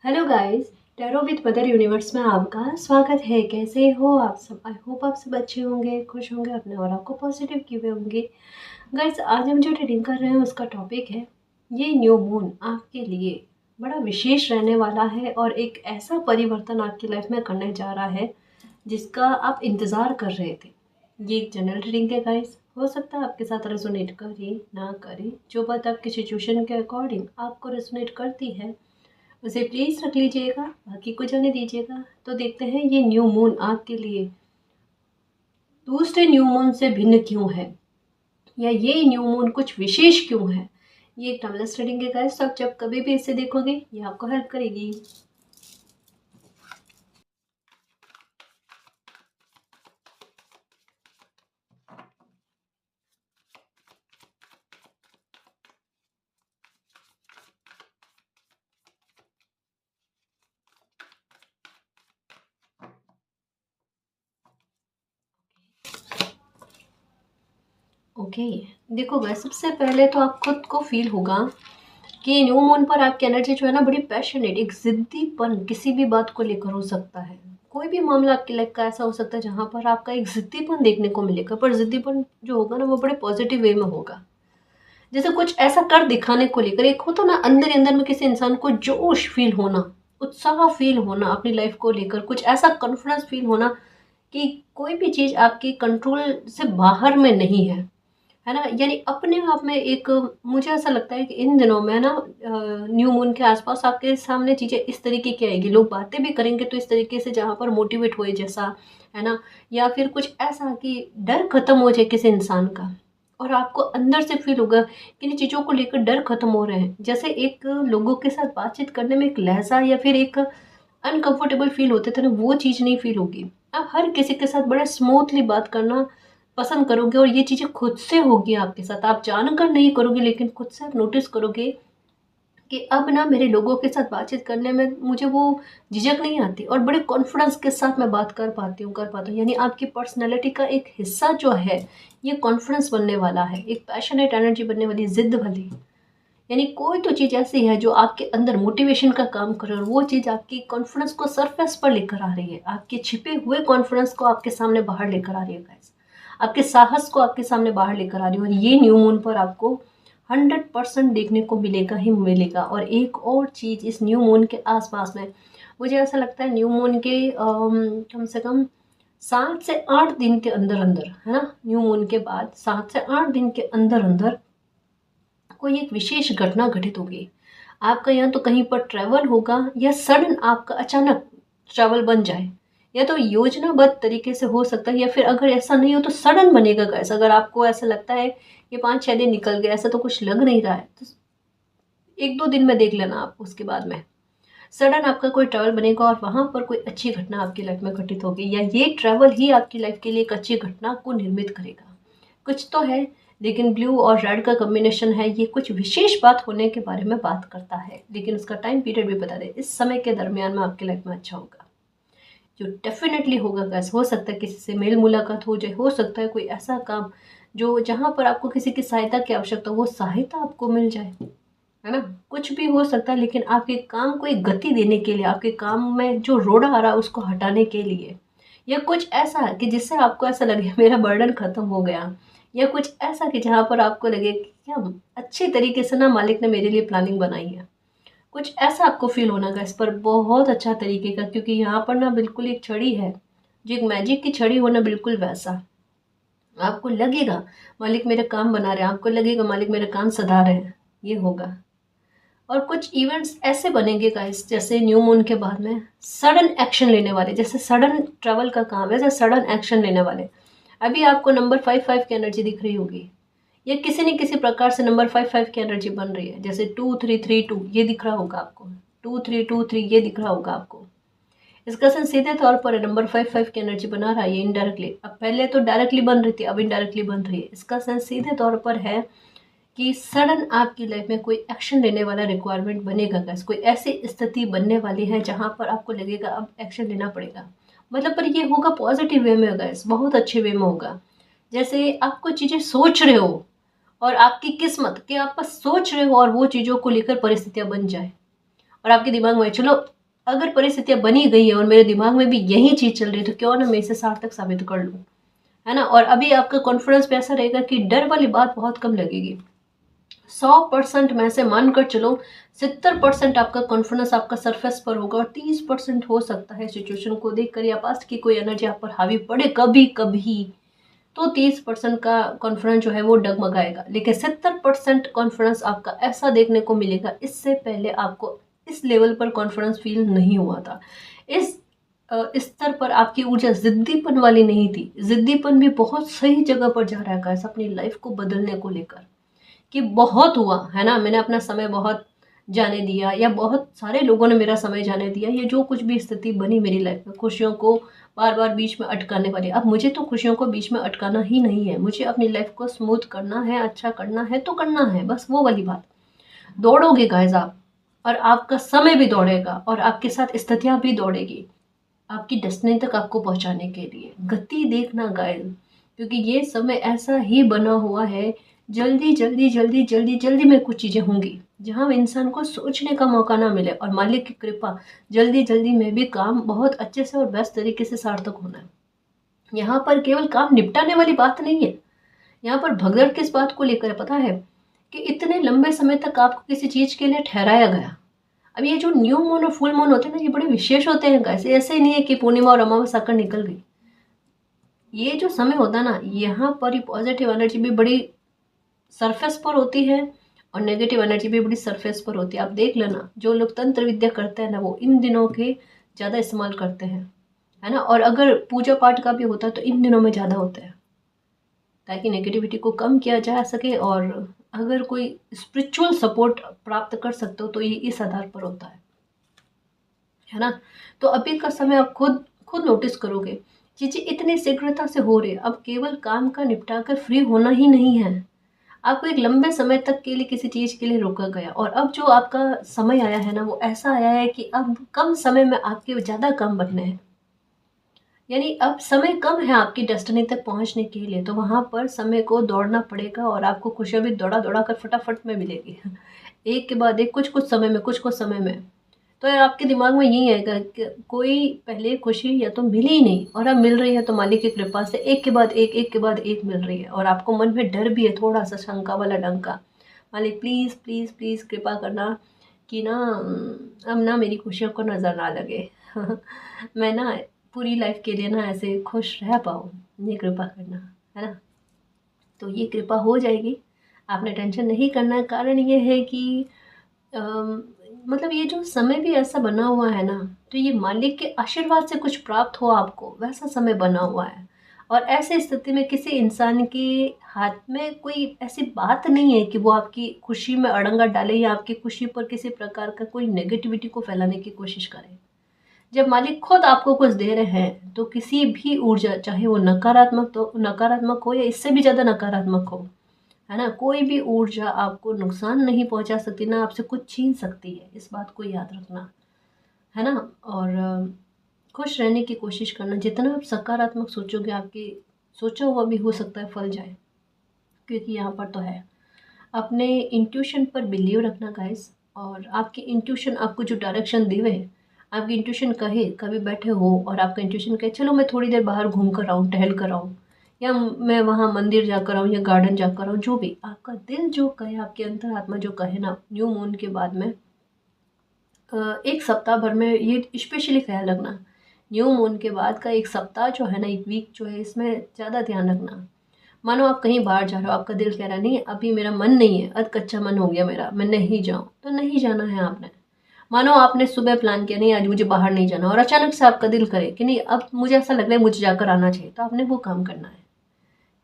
Hello guys. Tarot with mother universe में आपका स्वागत है। कैसे हो आप सब? आई होप आप सब अच्छे होंगे, खुश होंगे, अपने और आपको पॉजिटिव किए हुए होंगे। गाइस, आज हम जो रीडिंग कर रहे हैं उसका टॉपिक है ये न्यू मून आपके लिए बड़ा विशेष रहने वाला है और एक ऐसा परिवर्तन आपकी लाइफ में करने जा रहा है जिसका आप इंतज़ार कर रहे थे। ये एक जनरल रीडिंग है गाइस। हो सकता है आपके साथ रेजोनेट करे ना करे, जो बात आपकी सिचुएशन के अकॉर्डिंग आपको रेजोनेट करती है उसे प्लीज़ रख लीजिएगा, बाकी को जाने दीजिएगा। तो देखते हैं ये न्यू मून आपके लिए दूसरे न्यू मून से भिन्न क्यों है, या ये न्यू मून कुछ विशेष क्यों है। ये एक टाइमलेस रीडिंग है गाइस, तो आप जब कभी भी इसे देखोगे ये आपको हेल्प करेगी। ओके, देखो गाइस, सबसे पहले तो आप खुद को फील होगा कि न्यू मून पर आपकी एनर्जी जो है ना बड़ी पैशनेट, एक जिद्दीपन किसी भी बात को लेकर हो सकता है। कोई भी मामला आपकी लाइफ का ऐसा हो सकता है जहाँ पर आपका एक जिद्दीपन देखने को मिलेगा, पर जिद्दीपन जो होगा ना वो बड़े पॉजिटिव वे में होगा। जैसे कुछ ऐसा कर दिखाने को लेकर, एक होता ना अंदर ही अंदर में किसी इंसान को जोश फील होना, उत्साह फील होना अपनी लाइफ को लेकर, कुछ ऐसा कॉन्फिडेंस फील होना कि कोई भी चीज़ आपके कंट्रोल से बाहर में नहीं है ना। यानी अपने आप में एक, मुझे ऐसा लगता है कि इन दिनों में ना न्यू मून के आसपास आपके सामने चीज़ें इस तरीके की आएगी, लोग बातें भी करेंगे तो इस तरीके से जहाँ पर मोटिवेट होए जैसा, है ना। या फिर कुछ ऐसा कि डर खत्म हो जाए किसी इंसान का, और आपको अंदर से फील होगा कि इन चीज़ों को लेकर डर खत्म हो रहे हैं। जैसे एक लोगों के साथ बातचीत करने में एक लहजा या फिर एक अनकंफर्टेबल फील होते थे ना, वो चीज़ नहीं फील होगी। आप हर किसी के साथ बड़ा स्मूथली बात करना पसंद करोगे, और ये चीज़ें खुद से होगी आपके साथ, आप जानकर नहीं करोगे लेकिन खुद से आप नोटिस करोगे कि अब ना मेरे लोगों के साथ बातचीत करने में मुझे वो झिझक नहीं आती, और बड़े कॉन्फिडेंस के साथ मैं बात कर पाता हूँ। यानी आपकी पर्सनैलिटी का एक हिस्सा जो है ये कॉन्फिडेंस बनने वाला है, एक पैशनेट एनर्जी बनने वाली, जिद वाली। यानी कोई तो चीज़ ऐसी है जो आपके अंदर मोटिवेशन का काम कर रही है, और वो चीज़ आपकी कॉन्फिडेंस को सरफेस पर लेकर आ रही है, आपके छिपे हुए कॉन्फिडेंस को आपके सामने बाहर लेकर आ रही है गाइस, आपके साहस को आपके सामने बाहर लेकर आ रही है। और ये न्यू मून पर आपको 100% देखने को मिलेगा ही मिलेगा। और एक और चीज़ इस न्यू मून के आसपास में, मुझे ऐसा लगता है न्यू मून के कम से कम 7 से 8 दिन के अंदर अंदर, है ना, न्यू मून के बाद 7 से 8 दिन के अंदर अंदर कोई एक विशेष घटना घटित होगी। आपका या तो कहीं पर ट्रैवल होगा, या सडन आपका अचानक ट्रैवल बन जाए, या तो योजनाबद्ध तरीके से हो सकता है, या फिर अगर ऐसा नहीं हो तो सडन बनेगा गाइस। अगर आपको ऐसा लगता है ये 5-6 दिन निकल गए, ऐसा तो कुछ लग नहीं रहा है, तो 1-2 दिन में देख लेना आप। उसके बाद में सडन आपका कोई ट्रैवल बनेगा और वहाँ पर कोई अच्छी घटना आपकी लाइफ में घटित होगी, या ये ट्रैवल ही आपकी लाइफ के लिए एक अच्छी घटना को निर्मित करेगा। कुछ तो है, लेकिन ब्लू और रेड का कॉम्बिनेशन है, ये कुछ विशेष बात होने के बारे में बात करता है। लेकिन उसका टाइम पीरियड भी बता दे, इस समय के दरमियान में आपकी लाइफ में अच्छा होगा, जो डेफिनेटली होगा गैस। हो सकता है किसी से मेल मुलाकात हो जाए, हो सकता है कोई ऐसा काम जो जहाँ पर आपको किसी की सहायता की आवश्यकता हो, वो सहायता आपको मिल जाए, है ना। कुछ भी हो सकता है, लेकिन आपके काम को एक गति देने के लिए, आपके काम में जो रोड़ा आ रहा है उसको हटाने के लिए, या कुछ ऐसा कि जिससे आपको ऐसा लगे मेरा बर्डन खत्म हो गया, या कुछ ऐसा कि जहाँ पर आपको लगे कि क्या अच्छे तरीके से ना मालिक ने मेरे लिए प्लानिंग बनाई है। कुछ ऐसा आपको फील होना का इस पर बहुत अच्छा तरीके का, क्योंकि यहाँ पर ना बिल्कुल एक छड़ी है, जो एक मैजिक की छड़ी हो ना, बिल्कुल वैसा आपको लगेगा मालिक मेरे काम बना रहे हैं, आपको लगेगा मालिक मेरे काम सधा रहे हैं, ये होगा। और कुछ इवेंट्स ऐसे बनेंगे गाइस, जैसे न्यू मून के बाद में सडन एक्शन लेने वाले, जैसे सडन ट्रैवल का काम है, जैसे सडन एक्शन लेने वाले। अभी आपको नंबर 5-5 की एनर्जी दिख रही होगी, या किसी न किसी प्रकार से नंबर 5-5 की एनर्जी बन रही है, जैसे 2-3-3-2 ये दिख रहा होगा आपको, 2-3-2-3 ये दिख रहा होगा आपको। इसका सेंस सीधे तौर पर नंबर 5-5 की एनर्जी बना रहा है ये इनडायरेक्टली। अब पहले तो डायरेक्टली बन रही थी, अब इनडायरेक्टली बन रही है। इसका सेंस सीधे तौर पर है कि सडन आपकी लाइफ में कोई एक्शन लेने वाला रिक्वायरमेंट बनेगा गाइस, कोई ऐसी स्थिति बनने वाली है जहाँ पर आपको लगेगा अब एक्शन लेना पड़ेगा। मतलब पर ये होगा पॉजिटिव वे में होगा, इस बहुत अच्छे वे में होगा। जैसे आप कोई चीज़ें सोच रहे हो, और आपकी किस्मत कि आप बस सोच रहे हो और वो चीज़ों को लेकर परिस्थितियाँ बन जाए, और आपके दिमाग में चलो अगर परिस्थितियाँ बनी गई है और मेरे दिमाग में भी यही चीज़ चल रही है तो क्यों ना मैं इसे सार्थक साबित कर लूँ, है ना। और अभी आपका कॉन्फिडेंस भी ऐसा रहेगा कि डर वाली बात बहुत कम लगेगी। 100% में से मानकर चलो 70% आपका कॉन्फिडेंस आपका सरफेस पर होगा और 30% हो सकता है सिचुएशन को देखकर या पास्ट की कोई एनर्जी आप पर हावी पड़े कभी कभी, तो 30% का कॉन्फिडेंस जो है वो डगमगाएगा। लेकिन 70% कॉन्फिडेंस आपका ऐसा देखने को मिलेगा, इससे पहले आपको इस लेवल पर कॉन्फिडेंस फील नहीं हुआ था। इस स्तर पर आपकी ऊर्जा जिद्दीपन वाली नहीं थी। जिद्दीपन भी बहुत सही जगह पर जा रहा है गाइस अपनी लाइफ को बदलने को लेकर, कि बहुत हुआ है ना, मैंने अपना समय बहुत जाने दिया या बहुत सारे लोगों ने मेरा समय जाने दिया, ये जो कुछ भी स्थिति बनी मेरी लाइफ में खुशियों को बार बार बीच में अटकाने वाली, अब मुझे तो खुशियों को बीच में अटकाना ही नहीं है, मुझे अपनी लाइफ को स्मूथ करना है, अच्छा करना है तो करना है, बस वो वाली बात। दौड़ोगे गाइस आप, और आपका समय भी दौड़ेगा और आपके साथ स्थितियां भी दौड़ेगी आपकी डेस्टिनी तक आपको पहुंचाने के लिए। गति देखना गाइस, क्योंकि ये समय ऐसा ही बना हुआ है, जल्दी जल्दी जल्दी जल्दी जल्दी में कुछ चीज़ें होंगी जहाँ इंसान को सोचने का मौका ना मिले, और मालिक की कृपा जल्दी जल्दी में भी काम बहुत अच्छे से और बेस्ट तरीके से सार्थक होना है। यहाँ पर केवल काम निपटाने वाली बात नहीं है, यहाँ पर भगदड़ किस बात को लेकर है पता है, कि इतने लंबे समय तक आपको किसी चीज़ के लिए ठहराया गया। अब ये जो न्यू मून और फुल मून होते हैं ना, ये बड़े विशेष होते हैं गाइस, ऐसे ही नहीं है कि पूर्णिमा और अमावस्या आकर निकल गई। ये जो समय होता है ना, यहाँ पर ही पॉजिटिव एनर्जी भी बड़ी सरफेस पर होती है और नेगेटिव एनर्जी भी बड़ी सरफेस पर होती है। आप देख लेना, जो लोग तंत्र विद्या करते हैं ना, वो इन दिनों के ज़्यादा इस्तेमाल करते हैं, है ना। और अगर पूजा पाठ का भी होता है तो इन दिनों में ज़्यादा होता है, ताकि नेगेटिविटी को कम किया जा सके। और अगर कोई स्पिरिचुअल सपोर्ट प्राप्त कर सकते हो तो ये इस आधार पर होता है ना। तो अभी का समय आप खुद खुद नोटिस करोगे, चीज़ें इतनी शीघ्रता से हो रही है। अब केवल काम का निपटा कर फ्री होना ही नहीं है, आपको एक लंबे समय तक के लिए किसी चीज़ के लिए रोका गया, और अब जो आपका समय आया है ना, वो ऐसा आया है कि अब कम समय में आपके ज़्यादा काम बनने हैं। यानी अब समय कम है आपकी डेस्टिनी तक पहुंचने के लिए, तो वहाँ पर समय को दौड़ना पड़ेगा और आपको खुशियाँ भी दौड़ा दौड़ा कर फटाफट में मिलेगी एक के बाद एक, कुछ कुछ समय में, कुछ कुछ समय में। तो आपके दिमाग में यही आएगा कि कोई पहले खुशी या तो मिली ही नहीं और अब मिल रही है, तो मालिक की कृपा से एक के बाद एक मिल रही है। और आपको मन में डर भी है, थोड़ा सा शंका वाला डंका, मालिक प्लीज़ प्लीज़ प्लीज़ कृपा करना कि ना अब ना मेरी खुशियों को नज़र ना लगे मैं ना पूरी लाइफ के लिए ना ऐसे खुश रह पाऊँ, ये कृपा करना, है ना। तो ये कृपा हो जाएगी, आपने टेंशन नहीं करना है। कारण ये है कि मतलब ये जो समय भी ऐसा बना हुआ है ना, तो ये मालिक के आशीर्वाद से कुछ प्राप्त हो आपको, वैसा समय बना हुआ है। और ऐसे स्थिति में किसी इंसान के हाथ में कोई ऐसी बात नहीं है कि वो आपकी खुशी में अड़ंगा डाले या आपकी खुशी पर किसी प्रकार का कोई नेगेटिविटी को फैलाने की कोशिश करे। जब मालिक खुद आपको कुछ दे रहे हैं तो किसी भी ऊर्जा, चाहे वो नकारात्मक हो या इससे भी ज़्यादा नकारात्मक हो, है ना, कोई भी ऊर्जा आपको नुकसान नहीं पहुंचा सकती, ना आपसे कुछ छीन सकती है, इस बात को याद रखना, है ना। और खुश रहने की कोशिश करना, जितना आप सकारात्मक सोचोगे आपकी सोचा हुआ भी हो सकता है फल जाए, क्योंकि यहाँ पर तो है अपने इंट्यूशन पर बिलीव रखना गाइस। और आपकी इंट्यूशन आपको जो डायरेक्शन देवे, आपकी इंट्यूशन कहे, कभी बैठे हो और आपका इंट्यूशन कहे चलो मैं थोड़ी देर बाहर घूम कर आऊँ, टहल कर आऊँ, या मैं वहाँ मंदिर जाकर आऊँ या गार्डन जाकर आऊँ, जो भी आपका दिल जो कहे, आपके अंतर आत्मा जो कहे ना, न्यू मून के बाद में एक सप्ताह भर में ये स्पेशली ख्याल रखना, न्यू मून के बाद का एक सप्ताह जो है ना, एक वीक जो है, इसमें ज़्यादा ध्यान रखना। मानो आप कहीं बाहर जा रहे हो, आपका दिल कह रहा है नहीं अभी मेरा मन नहीं है, अध कच्चा मन हो गया मेरा, मैं नहीं जाऊँ, तो नहीं जाना है आपने। मानो आपने सुबह प्लान किया नहीं आज मुझे बाहर नहीं जाना, और अचानक से आपका दिल करे कि नहीं अब मुझे ऐसा लग रहा है मुझे जाकर आना चाहिए, तो आपने वो काम करना है।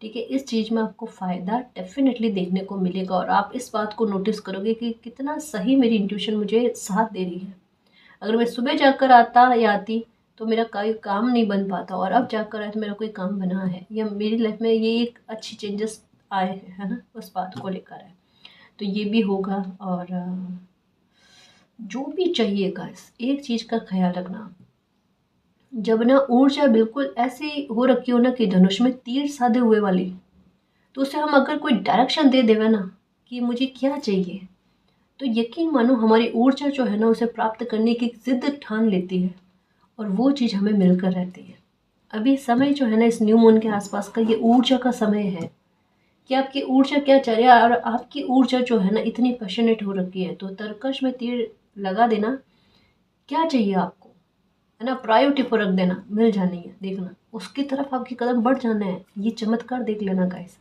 ठीक है, इस चीज़ में आपको फ़ायदा डेफिनेटली देखने को मिलेगा और आप इस बात को नोटिस करोगे कि कितना सही मेरी इंट्यूशन मुझे साथ दे रही है। अगर मैं सुबह जाकर आता या आती तो मेरा कोई काम नहीं बन पाता, और अब जाकर आए तो मेरा कोई काम बना है, या मेरी लाइफ में ये एक अच्छी चेंजेस आए हैं, है ना, उस बात को लेकर है। तो ये भी होगा। और जो भी चाहिएगा इस एक चीज़ का ख्याल रखना, जब ना ऊर्जा बिल्कुल ऐसी हो रखी हो ना कि धनुष में तीर साधे हुए वाली, तो उसे हम अगर कोई डायरेक्शन दे देवे ना कि मुझे क्या चाहिए, तो यकीन मानो हमारी ऊर्जा जो है ना उसे प्राप्त करने की ज़िद ठान लेती है और वो चीज़ हमें मिलकर रहती है। अभी समय जो है ना इस न्यू मून के आसपास का ये ऊर्जा का समय है कि आपकी ऊर्जा क्या चाह रही है, और आपकी ऊर्जा जो है ना इतनी पैशनेट हो रखी है, तो तरकश में तीर लगा देना। क्या चाहिए आपको, है ना, प्रायोरिटी पर रख देना, मिल जानी है, देखना उसकी तरफ आपकी कदम बढ़ जाना है। ये चमत्कार देख लेना गाइस,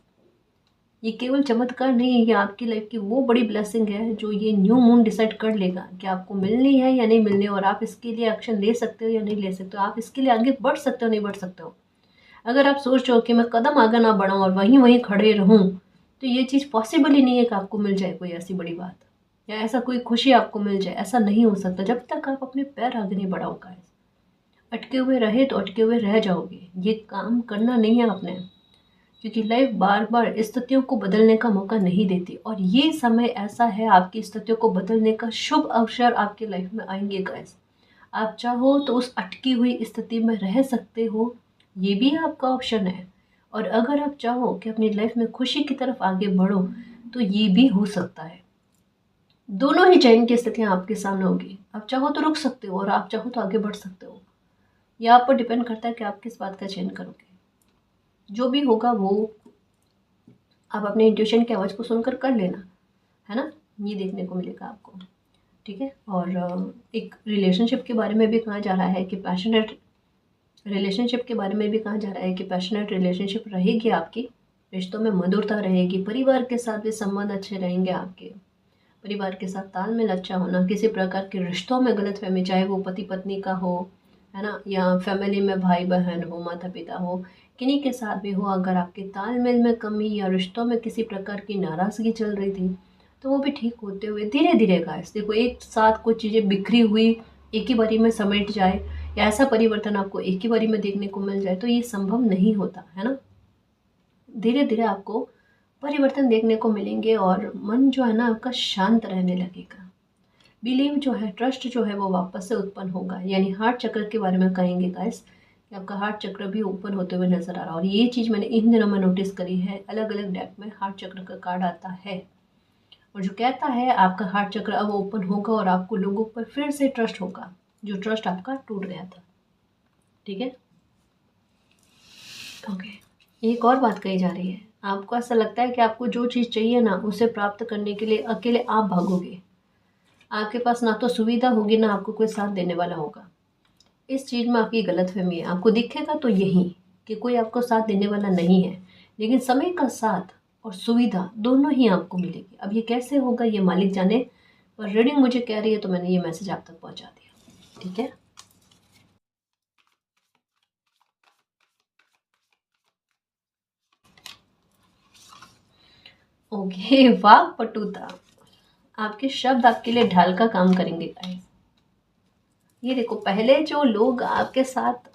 ये केवल चमत्कार नहीं है, ये आपकी लाइफ की वो बड़ी ब्लेसिंग है जो ये न्यू मून डिसाइड कर लेगा कि आपको मिलनी है या नहीं मिलनी, और आप इसके लिए एक्शन ले सकते हो या नहीं ले सकते हो, आप इसके लिए आगे बढ़ सकते हो नहीं बढ़ सकते हो। अगर आप सोच रहे हो कि मैं कदम आगे ना बढ़ाऊँ और वहीं वहीं खड़े रहूँ, तो ये चीज़ पॉसिबल ही नहीं है कि आपको मिल जाए कोई ऐसी बड़ी बात, या ऐसा कोई खुशी आपको मिल जाए। ऐसा नहीं हो सकता जब तक आप अपने पैर आगे नहीं बढ़ाओगे। अटके हुए रहे तो अटके हुए रह जाओगे, ये काम करना नहीं है आपने, क्योंकि लाइफ बार बार स्थितियों को बदलने का मौका नहीं देती, और ये समय ऐसा है आपकी स्थितियों को बदलने का। शुभ अवसर आपकी लाइफ में आएंगे गाइस। आप चाहो तो उस अटकी हुई स्थिति में रह सकते हो, ये भी आपका ऑप्शन है। और अगर आप चाहो कि अपनी लाइफ में खुशी की तरफ आगे बढ़ो, तो ये भी हो सकता है। दोनों ही चयन की स्थितियाँ आपके सामने होगी। आप चाहो तो रुक सकते हो और आप चाहो तो आगे बढ़ सकते हो। यह आप पर डिपेंड करता है कि आप किस बात का चयन करोगे। जो भी होगा वो आप अपने इंट्यूशन की आवाज़ को सुनकर कर लेना, है ना, ये देखने को मिलेगा आपको। ठीक है। और एक रिलेशनशिप के बारे में भी कहा जा रहा है कि पैशनेट रिलेशनशिप के बारे में भी कहा जा रहा है कि पैशनेट रिलेशनशिप रहेगी आपकी, रिश्तों में मधुरता रहेगी, परिवार के साथ भी संबंध अच्छे रहेंगे आपके, परिवार के साथ तालमेल अच्छा होना, किसी प्रकार के रिश्तों में गलतफहमी, चाहे वो पति पत्नी का हो, है ना, या फैमिली में भाई बहन हो, माता पिता हो, किन्हीं के साथ भी हो, अगर आपके तालमेल में कमी या रिश्तों में किसी प्रकार की नाराज़गी चल रही थी, तो वो भी ठीक होते हुए धीरे धीरे गाइस, देखो एक साथ कुछ चीज़ें बिखरी हुई एक ही बारी में समेट जाए, या ऐसा परिवर्तन आपको एक ही बारी में देखने को मिल जाए, तो ये संभव नहीं होता, है ना। धीरे धीरे आपको परिवर्तन देखने को मिलेंगे और मन जो है ना आपका शांत रहने लगेगा। बिलीव जो है, ट्रस्ट जो है वो वापस से उत्पन्न होगा। यानी हार्ट चक्र के बारे में कहेंगे गाइस कि आपका हार्ट चक्र भी ओपन होते हुए नजर आ रहा है, और ये चीज़ मैंने इन दिनों में नोटिस करी है। अलग अलग डेक में हार्ट चक्र का कार्ड आता है और जो कहता है आपका हार्ट चक्र अब ओपन होगा और आपको लोगों पर फिर से ट्रस्ट होगा, जो ट्रस्ट आपका टूट गया था। ठीक है, ओके। एक और बात कही जा रही है, आपको ऐसा लगता है कि आपको जो चीज़ चाहिए ना उसे प्राप्त करने के लिए अकेले आप भागोगे। आपके पास ना तो सुविधा होगी ना आपको कोई साथ देने वाला होगा। इस चीज़ में आपकी गलतफहमी है। आपको दिखेगा तो यही कि कोई आपको साथ देने वाला नहीं है, लेकिन समय का साथ और सुविधा दोनों ही आपको मिलेगी। अब ये कैसे होगा ये मालिक जाने, पर रीडिंग मुझे कह रही है तो मैंने ये मैसेज आप तक पहुंचा दिया। ठीक है, ओके। वाह पटुता, आपके शब्द आपके लिए ढाल का काम करेंगे गाइस। ये देखो, पहले जो लोग आपके साथ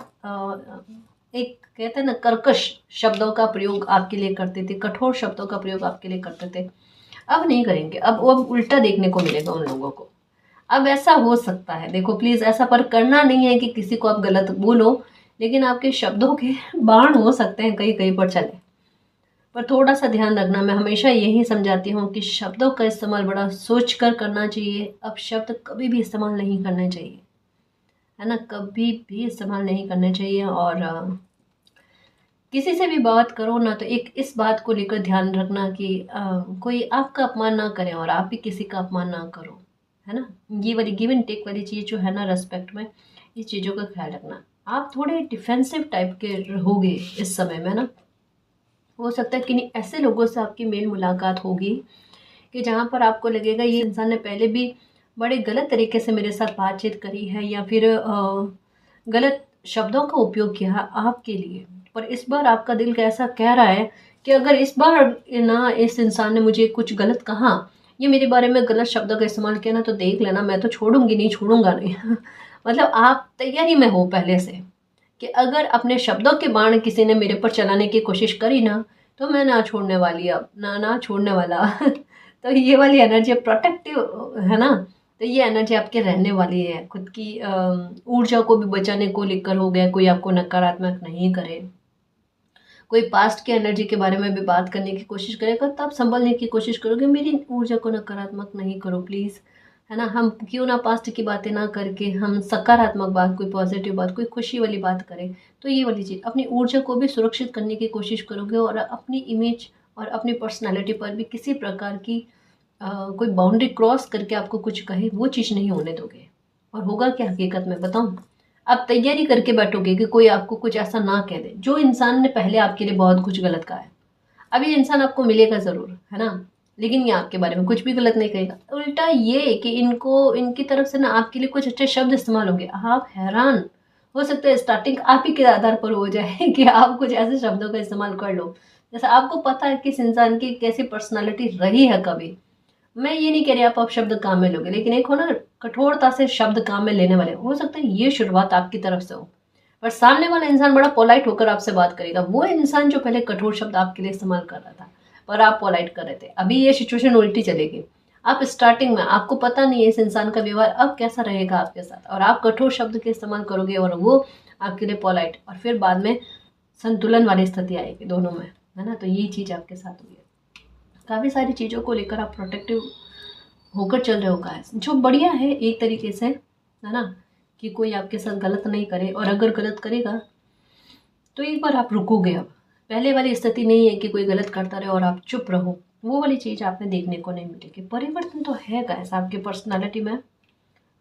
एक कहते हैं ना कर्कश शब्दों का प्रयोग आपके लिए करते थे, कठोर शब्दों का प्रयोग आपके लिए करते थे, अब नहीं करेंगे। अब उल्टा देखने को मिलेगा उन लोगों को। अब ऐसा हो सकता है, देखो प्लीज़, ऐसा पर करना नहीं है कि किसी को आप गलत बोलो, लेकिन आपके शब्दों के बाण हो सकते हैं कहीं कहीं पर चले, पर थोड़ा सा ध्यान रखना। मैं हमेशा यही समझाती हूँ कि शब्दों का इस्तेमाल बड़ा सोच कर करना चाहिए। अब शब्द कभी भी इस्तेमाल नहीं करने चाहिए, है ना, कभी भी इस्तेमाल नहीं करने चाहिए। और किसी से भी बात करो ना तो एक इस बात को लेकर ध्यान रखना कि कोई आपका अपमान ना करे और आप भी किसी का अपमान ना करो, है ना। ये वाली गिव एंड टेक वाली चीज़ जो है ना, रेस्पेक्ट में, इस चीज़ों का ख्याल रखना। आप थोड़े डिफेंसिव टाइप के रहोगे इस समय में ना। हो सकता है कि ऐसे लोगों से आपकी मेल मुलाकात होगी कि जहाँ पर आपको लगेगा ये इंसान ने पहले भी बड़े गलत तरीके से मेरे साथ बातचीत करी है, या फिर गलत शब्दों का उपयोग किया है आपके लिए, पर इस बार आपका दिल कैसा कह रहा है कि अगर इस बार ना इस इंसान ने मुझे कुछ गलत कहा, ये मेरे बारे में गलत शब्दों का इस्तेमाल किया ना, तो देख लेना, मैं तो छोड़ूंगी नहीं, छोड़ूंगा नहीं। मतलब आप तैयारी में हो पहले से कि अगर अपने शब्दों के बाण किसी ने मेरे पर चलाने की कोशिश करी ना, तो मैं ना छोड़ने वाली, अब ना छोड़ने वाला। तो ये वाली एनर्जी प्रोटेक्टिव है ना, तो ये एनर्जी आपके रहने वाली है। खुद की ऊर्जा को भी बचाने को लेकर हो गया, कोई आपको नकारात्मक नहीं करे, कोई पास्ट की एनर्जी के बारे में भी बात करने की कोशिश करेगा तब संभलने की कोशिश करोगे। मेरी ऊर्जा को नकारात्मक नहीं करो प्लीज़, है ना। हम क्यों ना पास्ट की बातें ना करके हम सकारात्मक बात, कोई पॉजिटिव बात, कोई खुशी वाली बात करें। तो ये वाली चीज़, अपनी ऊर्जा को भी सुरक्षित करने की कोशिश करोगे और अपनी इमेज और अपनी पर्सनैलिटी पर भी किसी प्रकार की कोई बाउंड्री क्रॉस करके आपको कुछ कहे, वो चीज़ नहीं होने दोगे। और होगा क्या हकीकत में बताऊँ, आप तैयारी करके बैठोगे कि कोई आपको कुछ ऐसा ना कह दे। जो इंसान ने पहले आपके लिए बहुत कुछ गलत कहा है, अब ये इंसान आपको मिलेगा ज़रूर, है ना, लेकिन ये आपके बारे में कुछ भी गलत नहीं कहेगा। उल्टा ये कि इनको, इनकी तरफ से ना आपके लिए कुछ अच्छे शब्द इस्तेमाल होंगे। आप हैरान हो सकते हैं, स्टार्टिंग आप ही के आधार पर हो जाए कि आप कुछ ऐसे शब्दों का इस्तेमाल कर लो जैसे आपको पता है किस इंसान की कैसी पर्सनालिटी रही है कभी। मैं ये नहीं कह रही आप शब्द काम में लोगे, लेकिन एक हो ना, कठोरता से शब्द काम में लेने वाले, हो सकता है ये शुरुआत आपकी तरफ से हो। पर सामने वाला इंसान बड़ा पोलाइट होकर आपसे बात करेगा। वो इंसान जो पहले कठोर शब्द आपके लिए इस्तेमाल कर रहा था पर आप पोलाइट कर रहे थे, अभी ये सिचुएशन उल्टी चलेगी। आप स्टार्टिंग में, आपको पता नहीं है इस इंसान का व्यवहार अब कैसा रहेगा आपके साथ, और आप कठोर शब्द के इस्तेमाल करोगे और वो आपके लिए पोलाइट, और फिर बाद में संतुलन वाली स्थिति आएगी दोनों में, है ना। तो ये चीज़ आपके साथ हुई है। काफ़ी सारी चीज़ों को लेकर आप प्रोटेक्टिव होकर चल रहे हो गाइस, जो बढ़िया है एक तरीके से, है ना, कि कोई आपके साथ गलत नहीं करे, और अगर गलत करेगा तो एक बार आप रुकोगे। अब पहले वाली स्थिति नहीं है कि कोई गलत करता रहे और आप चुप रहो, वो वाली चीज़ आपने देखने को नहीं मिलेगी। परिवर्तन तो है गाइस आपकी पर्सनालिटी में,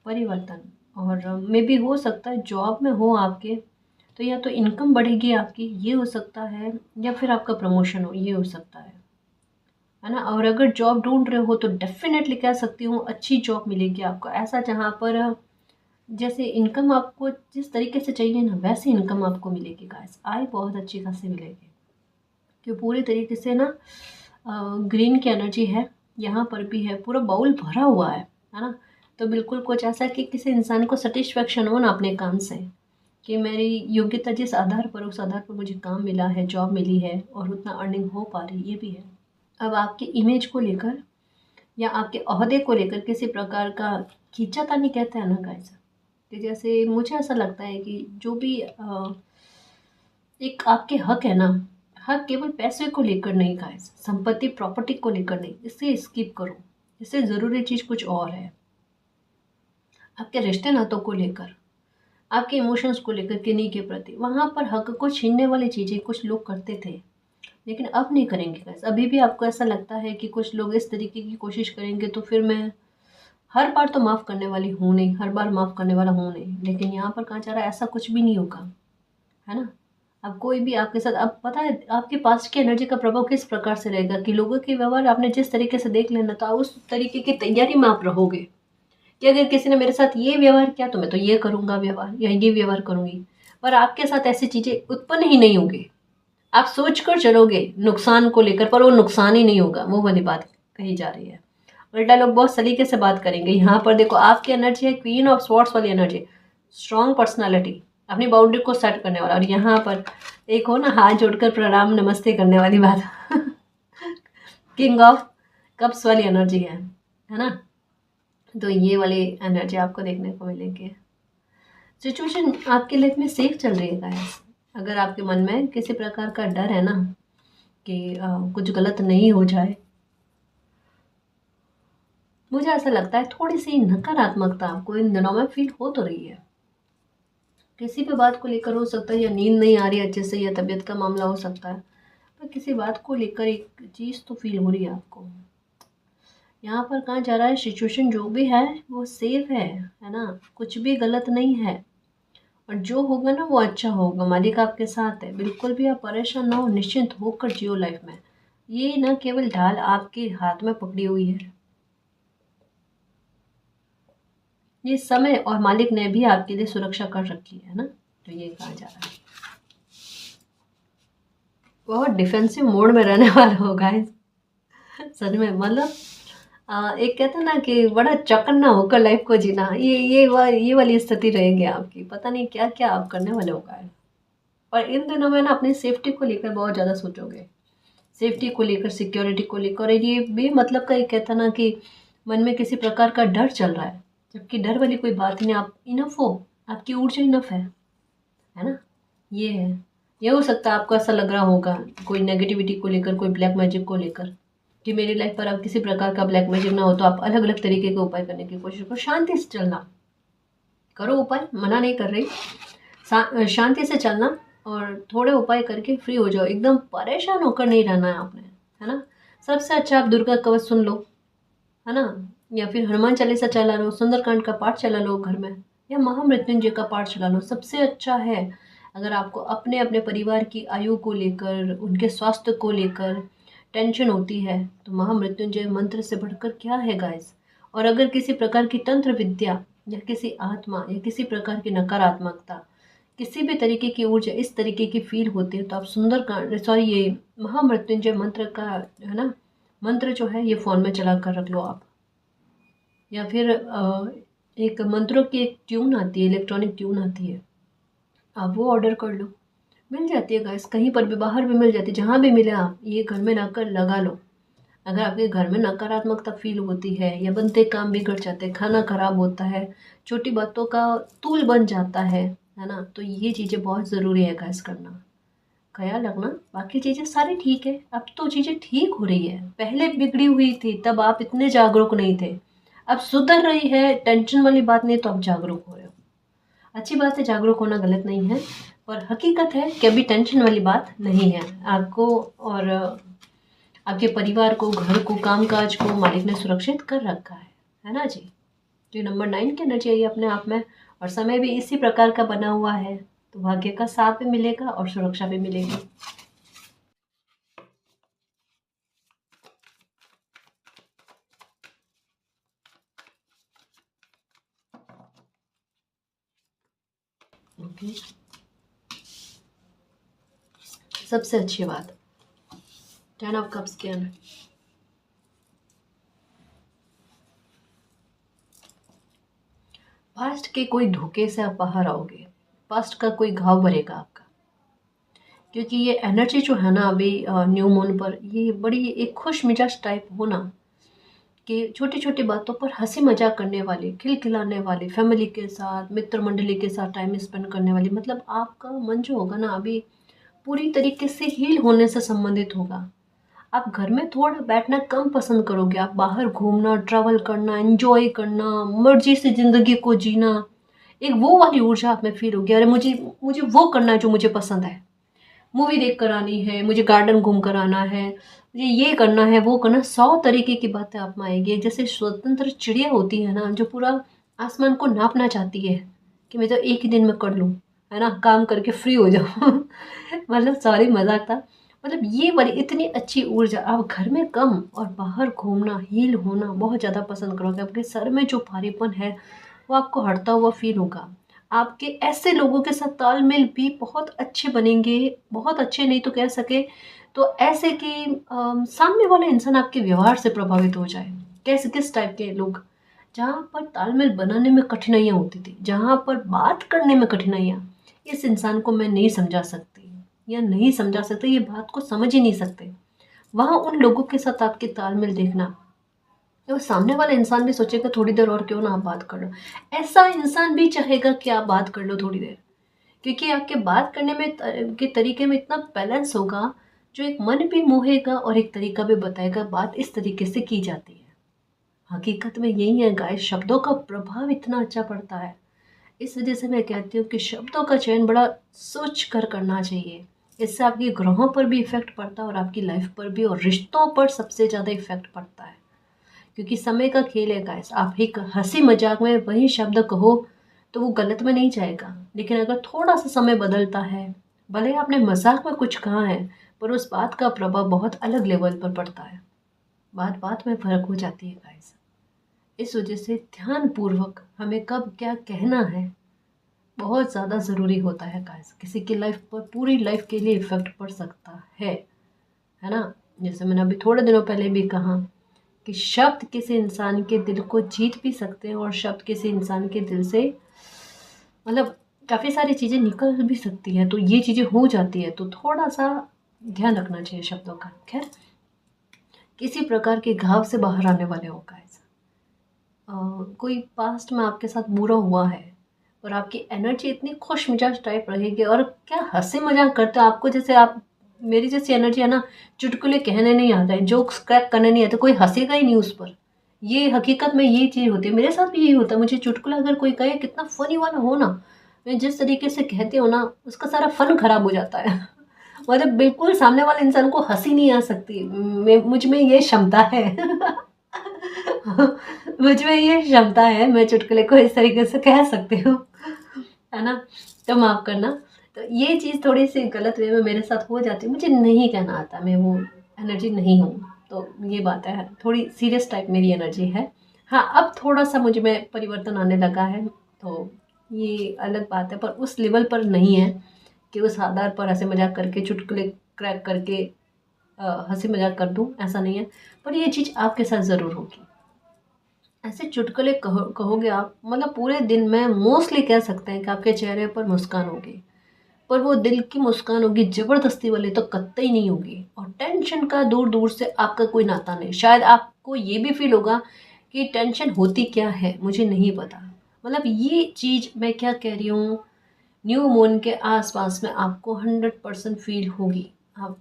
परिवर्तन। और मे भी हो सकता है जॉब में हो आपके, तो या तो इनकम बढ़ेगी आपकी, ये हो सकता है, या फिर आपका प्रमोशन हो, ये हो सकता है ना। और अगर जॉब ढूंढ रहे हो तो डेफिनेटली कह सकती हूँ अच्छी जॉब मिलेगी आपको, ऐसा जहाँ पर जैसे इनकम आपको जिस तरीके से चाहिए ना वैसे इनकम आपको मिलेगी गाइस। आय बहुत अच्छी खासी मिलेगी, कि पूरी तरीके से ना ग्रीन की एनर्जी है, यहाँ पर भी है, पूरा बाउल भरा हुआ है ना। तो बिल्कुल कुछ ऐसा कि किसी इंसान को सेटिस्फेक्शन हो ना अपने काम से, कि मेरी योग्यता जिस आधार पर, उस आधार पर मुझे काम मिला है, जॉब मिली है और उतना अर्निंग हो पा रही, ये भी है। अब आपकी इमेज को लेकर या आपके ओहदे को लेकर किसी प्रकार का खींचातानी कहते हैं ना गाइस, कि जैसे मुझे ऐसा लगता है कि जो भी एक आपके हक है ना, हक केवल पैसे को लेकर नहीं गाइस, संपत्ति प्रॉपर्टी को लेकर नहीं, इससे स्किप करो। इससे ज़रूरी चीज़ कुछ और है, आपके रिश्ते नातों को लेकर, आपके इमोशंस को लेकर, किन्हीं के प्रति। वहाँ पर हक को छीनने वाली चीज़ें कुछ लोग करते थे, लेकिन अब नहीं करेंगे गाइस। अभी भी आपको ऐसा लगता है कि कुछ लोग इस तरीके की कोशिश करेंगे, तो फिर मैं हर बार तो माफ़ करने वाली हूँ नहीं, हर बार माफ़ करने वाला हूँ नहीं, लेकिन यहाँ पर कहाँ जा रहा है, ऐसा कुछ भी नहीं होगा, है ना। अब कोई भी आपके साथ, अब पता है आपके पास्ट की एनर्जी का प्रभाव किस प्रकार से रहेगा, कि लोगों के व्यवहार आपने जिस तरीके से देख लेना, तो उस तरीके की तैयारी में आप रहोगे कि अगर किसी ने मेरे साथ ये व्यवहार किया तो मैं तो ये करूँगा व्यवहार, या ये व्यवहार करूँगी। पर आपके साथ ऐसी चीज़ें उत्पन्न ही नहीं होंगी। आप सोच कर चलोगे नुकसान को लेकर, पर वो नुकसान ही नहीं होगा, वो वाली बात कही जा रही है। उल्टा लोग बहुत सलीके से बात करेंगे। यहाँ पर देखो आपकी एनर्जी है क्वीन ऑफ स्वॉर्ड्स वाली एनर्जी, स्ट्रॉन्ग पर्सनालिटी, अपनी बाउंड्री को सेट करने वाला, और यहाँ पर एक हो ना हाथ जोड़कर प्रणाम नमस्ते करने वाली बात किंग ऑफ कप्स वाली एनर्जी है ना। तो ये वाली एनर्जी आपको देखने को मिलेगी। सिचुएशन आपके लाइफ में सेफ चल रही है गाइस। अगर आपके मन में किसी प्रकार का डर है ना कि कुछ गलत नहीं हो जाए, मुझे ऐसा लगता है थोड़ी सी नकारात्मकता आपको इन दिनों में फील हो तो रही है। किसी भी बात को लेकर हो सकता है, या नींद नहीं आ रही अच्छे से, या तबीयत का मामला हो सकता है, पर किसी बात को लेकर एक चीज़ तो फील हो रही है आपको। यहाँ पर कहाँ जा रहा है, सिचुएशन जो भी है वो सेफ है ना, कुछ भी गलत नहीं है, और जो होगा ना वो अच्छा होगा। मालिक आपके साथ है, बिल्कुल भी आप परेशान ना हो, निश्चिंत होकर जियो लाइफ में। ये ना केवल ढाल आपके हाथ में पकड़ी हुई है, ये समय और मालिक ने भी आपके लिए सुरक्षा कर रखी है ना। तो ये कहा जा रहा है बहुत डिफेंसिव मोड में रहने वाला होगा सच में। मतलब एक कहते हैं ना कि बड़ा चौकन्ना होकर लाइफ को जीना, ये वाली स्थिति रहेगी आपकी। पता नहीं क्या क्या आप करने वाले होगा। और इन दिनों में ना अपनी सेफ्टी को लेकर बहुत ज़्यादा सोचोगे, सेफ्टी को लेकर, सिक्योरिटी को लेकर। और ये भी मतलब का एक कहता ना कि मन में किसी प्रकार का डर चल रहा है, जबकि डर वाली कोई बात ही नहीं। आप इनफ हो, आपकी ऊर्जा इनफ है ना। ये है, ये हो सकता है आपको ऐसा लग रहा होगा कोई नेगेटिविटी को लेकर, कोई ब्लैक मैजिक को लेकर, कि मेरी लाइफ पर अब किसी प्रकार का ब्लैक मैजिक ना हो, तो आप अलग अलग तरीके के उपाय करने की कोशिश करो। शांति से चलना, करो उपाय, मना नहीं कर रही, शांति से चलना और थोड़े उपाय करके फ्री हो जाओ। एकदम परेशान होकर नहीं रहना है आपने, है ना। सबसे अच्छा आप दुर्गा कवच सुन लो, है ना, या फिर हनुमान चालीसा चला लो, सुंदरकांड का पाठ चला लो घर में, या महामृत्युंजय का पाठ चला लो। सबसे अच्छा है अगर आपको अपने अपने परिवार की आयु को लेकर, उनके स्वास्थ्य को लेकर टेंशन होती है, तो महामृत्युंजय मंत्र से बढ़कर क्या है गाइस। और अगर किसी प्रकार की तंत्र विद्या या किसी आत्मा या किसी प्रकार की नकारात्मकता, किसी भी तरीके की ऊर्जा इस तरीके की फील होती है, तो आप सुंदरकांड, सॉरी, ये महामृत्युंजय मंत्र का, है ना, मंत्र जो है ये फ़ोन में चला कर रख लो आप। या फिर एक मंत्रों की एक ट्यून आती है, इलेक्ट्रॉनिक ट्यून आती है, आप वो ऑर्डर कर लो, मिल जाती है गाइस, कहीं पर भी, बाहर भी मिल जाती है, जहाँ भी मिले आप ये घर में लाकर लगा लो। अगर आपके घर में नकारात्मकता फील होती है, या बनते काम बिगड़ जाते हैं, खाना खराब होता है, छोटी बातों का तूल बन जाता है ना, तो ये चीज़ें बहुत ज़रूरी है गाइस करना। ख्याल रखना, बाकी चीज़ें सारी ठीक है, अब तो चीज़ें ठीक हो रही है, पहले बिगड़ी हुई थी तब आप इतने जागरूक नहीं थे, अब सुधर रही है, टेंशन वाली बात नहीं, तो आप जागरूक हो रहे हो। अच्छी बात है, जागरूक होना गलत नहीं है, पर हकीकत है कि अभी टेंशन वाली बात नहीं है आपको, और आपके परिवार को, घर को, कामकाज को मालिक ने सुरक्षित कर रखा है ना जी। जो नंबर 9 की एनर्जी आई है अपने आप में, और समय भी इसी प्रकार का बना हुआ है, तो भाग्य का साथ भी मिलेगा और सुरक्षा भी मिलेगी। ओके, सबसे अच्छी बात, 10 ऑफ कप्स के अंदर पास्ट के कोई धोखे से आप बाहर आओगे, पास्ट का कोई घाव भरेगा आपका, क्योंकि ये एनर्जी जो है ना अभी न्यू मून पर, ये बड़ी एक खुश मिजाज टाइप होना, कि छोटी छोटी बातों पर हंसी मजाक करने वाली, खिलखिलाने वाली, फैमिली के साथ, मित्र मंडली के साथ टाइम स्पेंड करने वाली, मतलब आपका मन जो होगा ना अभी पूरी तरीके से हील होने से संबंधित होगा। आप घर में थोड़ा बैठना कम पसंद करोगे, आप बाहर घूमना, ट्रैवल करना, एंजॉय करना, मर्जी से ज़िंदगी को जीना, एक वो वाली ऊर्जा आप में फील होगी, अरे मुझे मुझे वो करना है जो मुझे पसंद है, मूवी देख कर आनी है, मुझे गार्डन घूम कर आना है, मुझे ये करना है, वो करना, 100 तरीके की बातें आप में आएगी। जैसे स्वतंत्र चिड़िया होती है ना, जो पूरा आसमान को नापना चाहती है, कि मैं तो एक ही दिन में कर लूँ, है ना, काम करके फ्री हो जाऊँ मतलब सॉरी, मजाक था। मतलब ये वाली इतनी अच्छी ऊर्जा आप घर में कम और बाहर घूमना, हील होना बहुत ज़्यादा पसंद करोगे। आपके सर में जो भारीपन है वो आपको हटता हुआ फील होगा। आपके ऐसे लोगों के साथ तालमेल भी बहुत अच्छे बनेंगे, बहुत अच्छे नहीं तो कह सके तो ऐसे कि सामने वाला इंसान आपके व्यवहार से प्रभावित हो जाए। कैसे, किस टाइप के लोग, जहाँ पर तालमेल बनाने में कठिनाइयाँ होती थी, जहाँ पर बात करने में कठिनाइयाँ, इस इंसान को मैं नहीं समझा सकती या नहीं समझा सकते, ये बात को समझ ही नहीं सकते, वहाँ उन लोगों के साथ आपके तालमेल देखना, तो सामने वाला इंसान भी सोचेगा थोड़ी देर और क्यों ना आप बात कर लो, ऐसा इंसान भी चाहेगा कि आप बात कर लो थोड़ी देर, क्योंकि आपके बात करने में के तरीके में इतना बैलेंस होगा, जो एक मन भी मोहेगा और एक तरीका भी बताएगा, बात इस तरीके से की जाती है। हकीकत में यही है गाइस, शब्दों का प्रभाव इतना अच्छा पड़ता है। इस वजह से मैं कहती हूँ कि शब्दों का चयन बड़ा सोच कर करना चाहिए। इससे आपके ग्रहों पर भी इफेक्ट पड़ता है और आपकी लाइफ पर भी, और रिश्तों पर सबसे ज़्यादा इफेक्ट पड़ता है, क्योंकि समय का खेल है गाइस। आप एक हंसी मजाक में वही शब्द कहो तो वो गलत में नहीं जाएगा, लेकिन अगर थोड़ा सा समय बदलता है, भले ही आपने मजाक में कुछ कहा है, पर उस बात का प्रभाव बहुत अलग लेवल पर पड़ता है, बात बात में फर्क हो जाती है गाइस। इस वजह से ध्यान पूर्वक हमें कब क्या कहना है बहुत ज़्यादा ज़रूरी होता है गाइस। किसी की लाइफ पर, पूरी लाइफ के लिए इफेक्ट पड़ सकता है ना। जैसे मैंने अभी थोड़े दिनों पहले भी कहा कि शब्द किसी इंसान के दिल को जीत भी सकते हैं, और शब्द किसी इंसान के दिल से, मतलब काफ़ी सारी चीज़ें निकल भी सकती हैं, तो ये चीज़ें हो जाती है, तो थोड़ा सा ध्यान रखना चाहिए शब्दों का। खैर, किसी प्रकार के घाव से बाहर आने वाले हो गाइस। कोई पास्ट में आपके साथ बुरा हुआ है, और आपकी एनर्जी इतनी खुश मिजाज टाइप रहेगी। और क्या हंसी मजाक करते हो, आपको जैसे आप मेरी जैसी एनर्जी है ना, चुटकुले कहने नहीं आता है, जोक्स क्रैक करने नहीं आता, कोई हंसेगा ही नहीं उस पर। ये हकीकत में ये चीज़ होती है, मेरे साथ भी यही होता है। मुझे चुटकुला अगर कोई कहे कितना फनी वाला हो ना, मैं जिस तरीके से कहती हूँ ना, उसका सारा फन खराब हो जाता है। मतलब बिल्कुल सामने वाले इंसान को हंसी नहीं आ सकती। मुझ में ये क्षमता है। मुझ में ये क्षमता है, मैं चुटकुले को इस तरीके से कह सकती हूँ, है ना। तो माफ़ करना। तो ये चीज़ थोड़ी सी गलत वे में मेरे साथ हो जाती है, मुझे नहीं कहना आता, मैं वो एनर्जी नहीं हूँ। तो ये बात है, थोड़ी सीरियस टाइप मेरी एनर्जी है। हाँ, अब थोड़ा सा मुझ में परिवर्तन आने लगा है, तो ये अलग बात है, पर उस लेवल पर नहीं है कि उस आधार पर हंसी मजाक करके चुटकुले क्रैक करके हंसी मजाक कर दूँ, ऐसा नहीं है। पर ये चीज़ आपके साथ ज़रूर होगी। ऐसे चुटकुले कहोगे आप, मतलब पूरे दिन में मोस्टली कह सकते हैं कि आपके चेहरे पर मुस्कान होगी, पर वो दिल की मुस्कान होगी, ज़बरदस्ती वाली तो कतई नहीं होगी। और टेंशन का दूर दूर से आपका कोई नाता नहीं। शायद आपको ये भी फील होगा कि टेंशन होती क्या है, मुझे नहीं पता। मतलब ये चीज़ मैं क्या कह रही हूँ, न्यू मून के आसपास में आपको 100% फील होगी। आप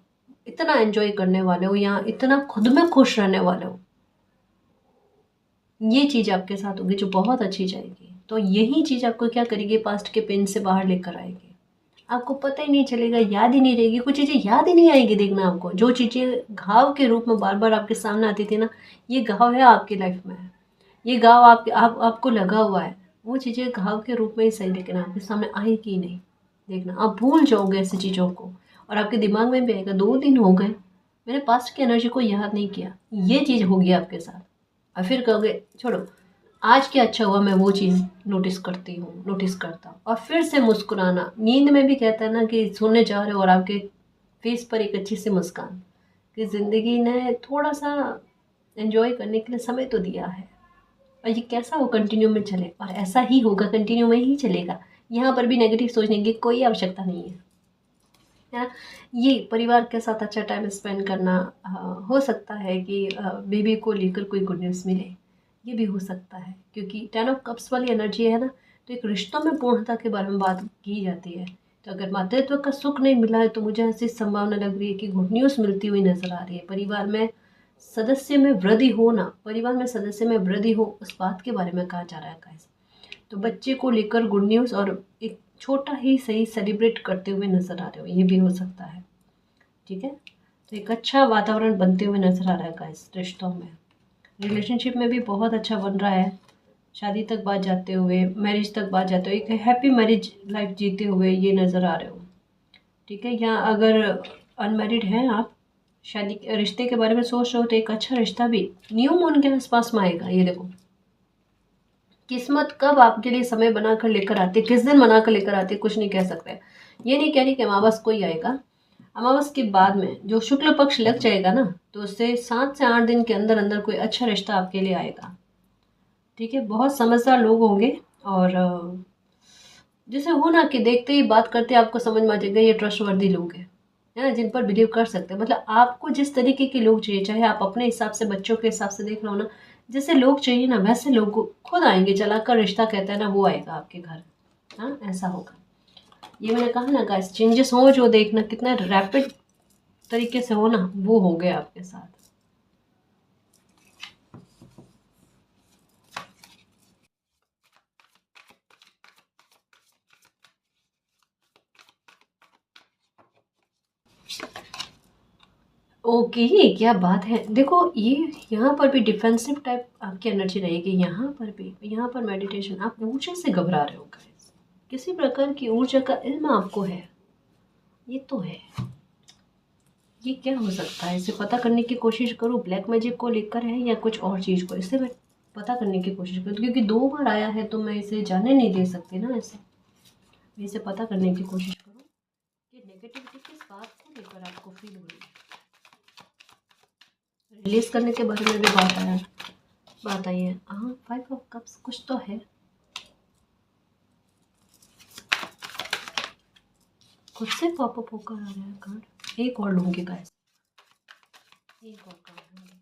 इतना एंजॉय करने वाले हो या इतना खुद में खुश रहने वाले हो, ये चीज़ आपके साथ होगी जो बहुत अच्छी जाएगी। तो यही चीज़ आपको क्या करेगी, पास्ट के पेन से बाहर लेकर आएगी। आपको पता ही नहीं चलेगा, याद ही नहीं रहेगी, कुछ चीज़ें याद ही नहीं आएगी। देखना, आपको जो चीज़ें घाव के रूप में बार बार आपके सामने आती थी ना, ये घाव है आपकी लाइफ में, ये घाव आपको लगा हुआ है। वो चीज़ें घाव के रूप में ही सही, लेकिन आपके सामने आएगी ही नहीं। देखना, आप भूल जाओगे ऐसी चीज़ों को, और आपके दिमाग में भी आएगा 2 दिन हो गए मैंने पास्ट की एनर्जी को याद नहीं किया, ये चीज़ होगी आपके साथ। और फिर कहोगे छोड़ो, आज क्या अच्छा हुआ, मैं वो चीज़ नोटिस करती हूँ, नोटिस करता हूँ। और फिर से मुस्कुराना, नींद में भी कहता है ना कि सोने जा रहे हो और आपके फेस पर एक अच्छी सी मुस्कान, कि ज़िंदगी ने थोड़ा सा एंजॉय करने के लिए समय तो दिया है। और ये कैसा हो, कंटिन्यू में चले, और ऐसा ही होगा, कंटिन्यू में ही चलेगा। यहाँ पर भी नेगेटिव सोचने की कोई आवश्यकता नहीं है, है ना। ये परिवार के साथ अच्छा टाइम स्पेंड करना, हो सकता है कि बेबी को लेकर कोई गुड न्यूज़ मिले, ये भी हो सकता है, क्योंकि 10 ऑफ कप्स वाली एनर्जी है ना। तो एक रिश्तों में पूर्णता के बारे में बात की जाती है। तो अगर मातृत्व का सुख नहीं मिला है, तो मुझे ऐसी संभावना लग रही है कि गुड न्यूज़ मिलती हुई नजर आ रही है। परिवार में सदस्य में वृद्धि होना, परिवार में सदस्य में वृद्धि हो, उस बात के बारे में कहा जा रहा है गाइस। तो बच्चे को लेकर गुड न्यूज़, और एक छोटा ही सही सेलिब्रेट करते हुए नजर आ रहे हो, ये भी हो सकता है। ठीक है, तो एक अच्छा वातावरण बनते हुए नजर आ रहा है गाइस। रिश्तों में, रिलेशनशिप में भी बहुत अच्छा बन रहा है। शादी तक बात जाते हुए, मैरिज तक बात जाते हुए, एक हैप्पी मैरिज लाइफ जीते हुए ये नज़र आ रहे हो। ठीक है, या अगर अनमैरिड हैं आप, शादी रिश्ते के बारे में सोच रहे हो, तो एक अच्छा रिश्ता भी न्यू मून के आसपास में आएगा। ये देखो, किस्मत कब आपके लिए समय बनाकर लेकर आती है, किस दिन बनाकर लेकर आती है, कुछ नहीं कह सकते। ये नहीं कह रही कि अमावस को ही आएगा। अमावस के बाद में जो शुक्ल पक्ष लग जाएगा ना, तो उससे 7 से 8 दिन के अंदर अंदर कोई अच्छा रिश्ता आपके लिए आएगा। ठीक है, बहुत समझदार लोग होंगे, और जैसे हो ना कि देखते ही बात करते आपको समझ में आ जाएगा ये ट्रस्टवर्दी लोग हैं, है ना, जिन पर बिलीव कर सकते हैं। मतलब आपको जिस तरीके के लोग चाहिए, चाहे आप अपने हिसाब से, बच्चों के हिसाब से देख रहे हो ना, जैसे लोग चाहिए ना, वैसे लोग खुद आएंगे। चलाकर रिश्ता कहता है ना, वो आएगा आपके घर। हाँ, ऐसा होगा। ये मैंने कहा ना गाइस, चेंजेस हो जो देखना कितना रैपिड तरीके से हो ना, वो हो गया आपके साथ। ओके, क्या बात है। देखो, ये यहाँ पर भी डिफेंसिव टाइप आपकी एनर्जी रहेगी। यहाँ पर मेडिटेशन, आप ऊर्जा से घबरा रहे हो गाइस, किसी प्रकार की ऊर्जा का इल्म आपको है, ये तो है। ये क्या हो सकता है, इसे पता करने की कोशिश करो। ब्लैक मैजिक को लेकर है या कुछ और चीज़ को, इसे मैं पता करने की कोशिश करूँ, क्योंकि 2 बार आया है तो मैं इसे जाने नहीं दे सकती ना ऐसे। मैं इसे पता करने की कोशिश करूँ कि नेगेटिविटी किस बात को लेकर आपको फील हो रही है। रिलीज करने के बारे में भी बात आई है। हाँ, 5 ऑफ कप्स कुछ तो है। खुद से पॉपअप होकर आ रहा है कार्ड। एक और लूंगी गाइस, एक और कार्ड लूंगी।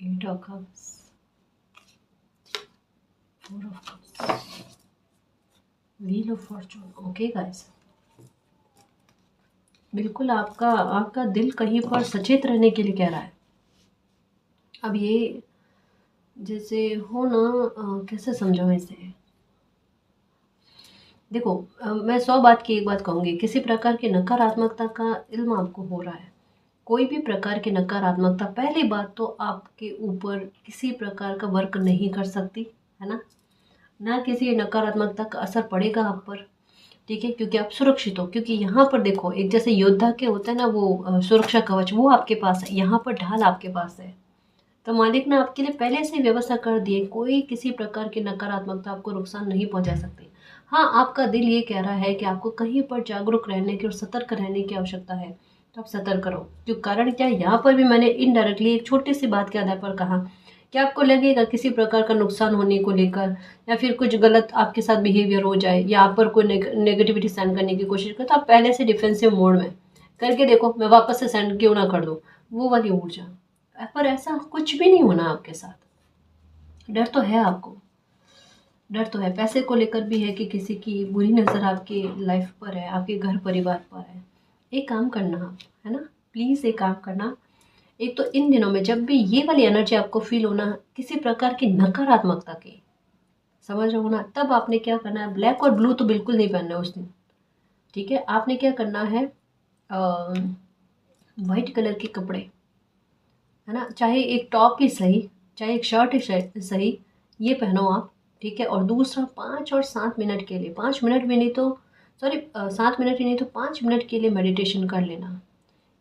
8 of cups, 4 of cups, wheel of Fortune. Okay guys, बिल्कुल आपका आपका दिल कहीं पर सचेत रहने के लिए कह रहा है। अब ये जैसे हो ना, कैसे समझाऊं इसे। देखो, मैं 100 बात की एक बात कहूँगी, किसी प्रकार की नकारात्मकता का इल्म आपको हो रहा है। कोई भी प्रकार की नकारात्मकता, पहली बात तो आपके ऊपर किसी प्रकार का वर्क नहीं कर सकती, है ना किसी नकारात्मकता का असर पड़ेगा आप पर। ठीक है, क्योंकि आप सुरक्षित हो। क्योंकि यहाँ पर देखो, एक जैसे योद्धा के होते हैं ना वो सुरक्षा कवच, वो आपके पास है। यहाँ पर ढाल आपके पास है। तो मालिक ने आपके लिए पहले से ही व्यवस्था कर दी है। कोई किसी प्रकार की नकारात्मकता आपको नुकसान नहीं पहुंचा सकती। हाँ, आपका दिल ये कह रहा है कि आपको कहीं पर जागरूक रहने की और सतर्क रहने की आवश्यकता है, तो आप सतर्क करो। क्यों, कारण क्या है, यहाँ पर भी मैंने इनडायरेक्टली एक छोटी सी बात के आधार पर कहा कि आपको लगेगा किसी प्रकार का नुकसान होने को लेकर, या फिर कुछ गलत आपके साथ बिहेवियर हो जाए, या आप पर कोई नेगेटिविटी सेंड करने की कोशिश करे, तो आप पहले से डिफेंसिव मोड में करके देखो, मैं वापस से सेंड क्यों ना कर दूँ, वो वाली ऊर्जा। पर ऐसा कुछ भी नहीं होना आपके साथ। डर तो है आपको, डर तो है, पैसे को लेकर भी है कि किसी की बुरी नज़र आपकी लाइफ पर है, आपके घर परिवार पर है। एक काम करना आप, है ना, प्लीज़ एक काम करना। एक तो इन दिनों में जब भी ये वाली एनर्जी आपको फील होना, किसी प्रकार की नकारात्मकता की, समझ रहे हो ना, तब आपने क्या करना है, ब्लैक और ब्लू तो बिल्कुल नहीं पहनना है उस दिन। ठीक है, आपने क्या करना है, वाइट कलर के कपड़े, है ना, चाहे एक टॉप ही सही, चाहे एक शर्ट ही सही, ये पहनो आप। ठीक है, और दूसरा 5 और 7 मिनट के लिए, 5 मिनट भी नहीं तो, सॉरी, 7 मिनट ही नहीं तो 5 मिनट के लिए मेडिटेशन कर लेना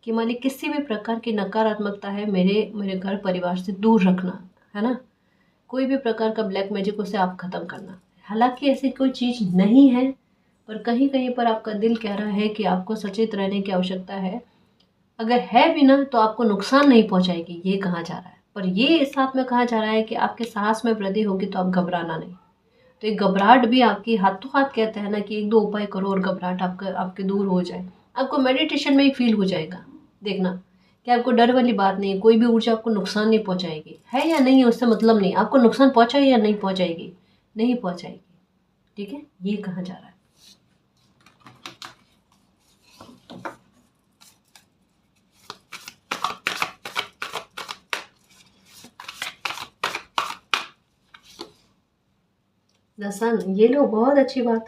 कि मालिक किसी भी प्रकार की नकारात्मकता है मेरे मेरे घर परिवार से दूर रखना, है ना। कोई भी प्रकार का ब्लैक मैजिक उसे आप ख़त्म करना। हालांकि ऐसी कोई चीज़ नहीं है, पर कहीं कहीं पर आपका दिल कह रहा है कि आपको सचेत रहने की आवश्यकता है। अगर है भी ना तो आपको नुकसान नहीं पहुंचाएगी, ये कहा जा रहा है। पर ये साथ में कहा जा रहा है कि आपके साहस में वृद्धि होगी, तो आप घबराना नहीं। तो एक घबराहट भी आपकी हाथों हाथ कहता है ना कि 1-2 उपाय करो और घबराहट आपका आपके दूर हो जाए। आपको मेडिटेशन में ही फील हो जाएगा। देखना कि आपको डर वाली बात नहीं है, कोई भी ऊर्जा आपको नुकसान नहीं पहुंचाएगी, है या नहीं उससे मतलब नहीं, आपको नुकसान पहुंचाए या नहीं पहुंचाएगी, नहीं पहुंचाएगी। ठीक है, ये कहा जा रहा है। द सन, ये लो, बहुत अच्छी बात।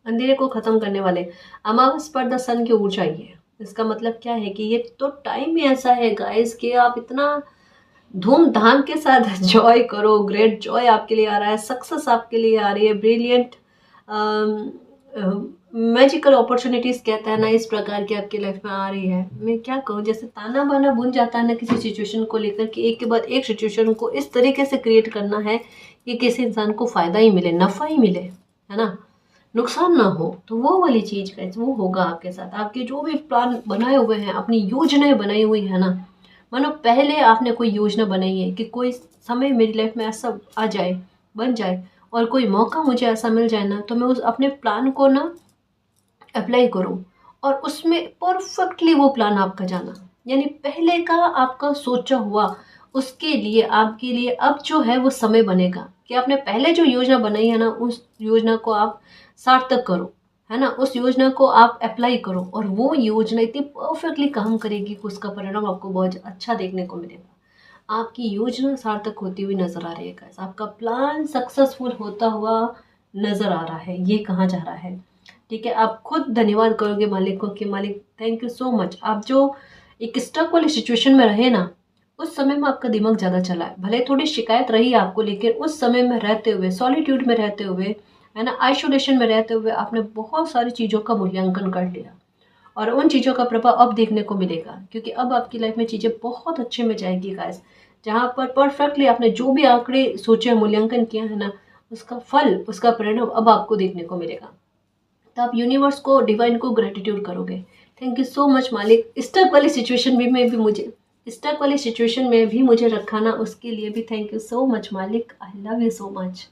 अंधेरे को खत्म करने वाले, अमावस पर द सन की ऊंचाई है। इसका मतलब क्या है कि ये तो टाइम ही ऐसा है गाइस कि आप इतना धूमधाम के साथ जॉय करो। ग्रेट जॉय आपके लिए आ रहा है, सक्सेस आपके लिए आ रही है, ब्रिलियंट मैजिकल अपॉर्चुनिटीज कहता है ना, इस प्रकार की आपकी लाइफ में आ रही है। मैं क्या कहूँ, जैसे ताना बाना बुन जाता है ना किसी सिचुएशन को लेकर कि एक के बाद एक सिचुएशन को इस तरीके से क्रिएट करना है कि किसी इंसान को फायदा ही मिले, नफा ही मिले, है ना, नुकसान ना हो। तो वो वाली चीज का वो होगा आपके साथ। आपके जो भी प्लान बनाए हुए हैं, अपनी योजनाएं बनाई हुई है ना, मानो पहले आपने कोई योजना बनाई है कि कोई समय मेरी लाइफ में ऐसा आ जाए, बन जाए, और कोई मौका मुझे ऐसा मिल जाए ना, तो मैं उस अपने प्लान को ना अप्लाई करूँ, और उसमें परफेक्टली वो प्लान आपका जाना, यानी पहले का आपका सोचा हुआ, उसके लिए आपके लिए अब जो है वो समय बनेगा कि आपने पहले जो योजना बनाई है ना, उस योजना को आप सार्थक करो, है ना, उस योजना को आप अप्लाई करो, और वो योजना इतनी परफेक्टली काम करेगी कि उसका परिणाम आपको बहुत अच्छा देखने को मिलेगा। आपकी योजना सार्थक होती हुई नजर आ रही है guys। आपका प्लान सक्सेसफुल होता हुआ नजर आ रहा है, ये कहा जा रहा है। ठीक है, आप खुद धन्यवाद करोगे मालिक को कि मालिक थैंक यू सो मच। आप जो एक स्टक वाली सिचुएशन में रहे ना, उस समय में आपका दिमाग ज़्यादा चला है, भले थोड़ी शिकायत रही आपको, लेकिन उस समय में रहते हुए, सॉलिट्यूड में रहते हुए, है ना, आइसोलेशन में रहते हुए, आपने बहुत सारी चीज़ों का मूल्यांकन कर लिया, और उन चीज़ों का प्रभाव अब देखने को मिलेगा। क्योंकि अब आपकी लाइफ में चीज़ें बहुत अच्छे में जाएगी गाइस। जहाँ पर परफेक्टली आपने जो भी आंकड़े सोचे, मूल्यांकन किया है ना, उसका फल, उसका परिणाम अब आपको देखने को मिलेगा। तो आप यूनिवर्स को, डिवाइन को ग्रेटिट्यूड करोगे। थैंक यू सो मच मालिक, स्टक वाली सिचुएशन में भी मुझे रखा ना, उसके लिए भी थैंक यू सो मच मालिक। I love you so much.